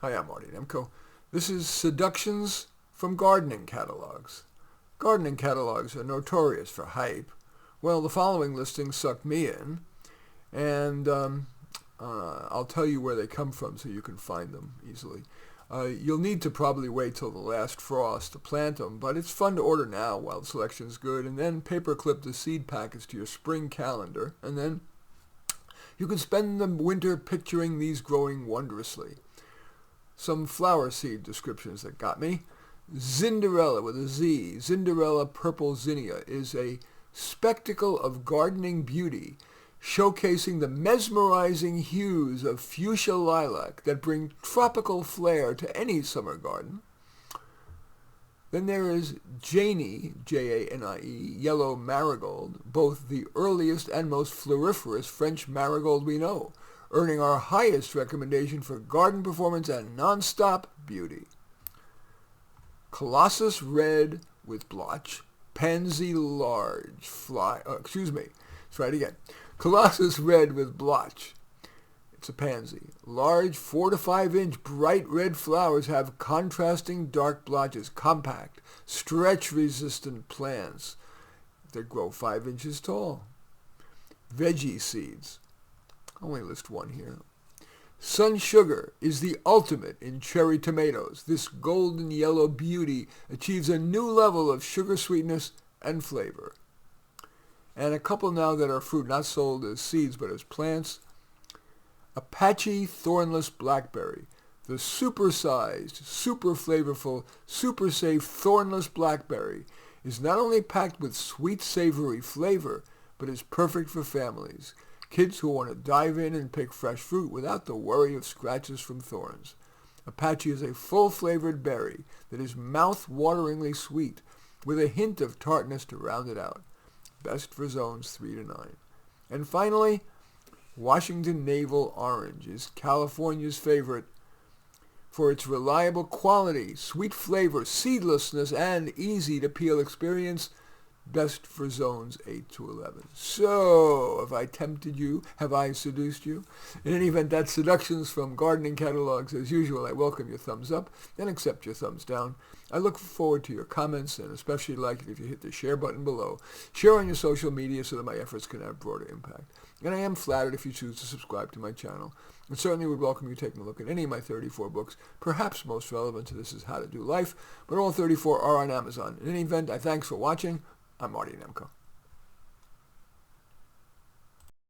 Hi, I'm Marty Nemko. This is Seductions from gardening catalogs. Gardening catalogs are notorious for hype. Well, the following listings sucked me in, and I'll tell you where they come from so you can find them easily. You'll need to probably wait till the last frost to plant them, but it's fun to order now while the selection is good, and then paperclip the seed packets to your spring calendar, and then you can spend the winter picturing these growing wondrously. Some flower seed descriptions that got me. Zinderella with a Z, Zinderella purple zinnia, is a spectacle of gardening beauty, showcasing the mesmerizing hues of fuchsia lilac that bring tropical flair to any summer garden. Then there is Janie, Janie, yellow marigold, both the earliest and most floriferous French marigold we know, earning our highest recommendation for garden performance and non-stop beauty. Colossus red with blotch, pansy large, let's try it again. Colossus red with blotch. It's a pansy. Large 4 to 5 inch bright red flowers have contrasting dark blotches, compact, stretch-resistant plants that grow 5 inches tall. Veggie seeds. I only list one here. Sun Sugar is the ultimate in cherry tomatoes. This golden yellow beauty achieves a new level of sugar sweetness and flavor. And a couple now that are fruit, not sold as seeds but as plants. Apache Thornless Blackberry, the super-sized, super flavorful, super safe thornless blackberry, is not only packed with sweet savory flavor, but is perfect for families. Kids who want to dive in and pick fresh fruit without the worry of scratches from thorns. Apache is a full-flavored berry that is mouth-wateringly sweet, with a hint of tartness to round it out. Best for zones 3 to 9. And finally, Washington Navel Orange is California's favorite for its reliable quality, sweet flavor, seedlessness, and easy-to-peel experience. Best for zones 8 to 11. So, have I tempted you? Have I seduced you? In any event, that's Seductions from gardening catalogs. As usual, I welcome your thumbs up and accept your thumbs down. I look forward to your comments and especially like it if you hit the share button below. Share on your social media so that my efforts can have broader impact. And I am flattered if you choose to subscribe to my channel. And certainly would welcome you taking a look at any of my 34 books. Perhaps most relevant to this is How to Do Life, but all 34 are on Amazon. In any event, I thanks for watching. I'm Marty Nemko.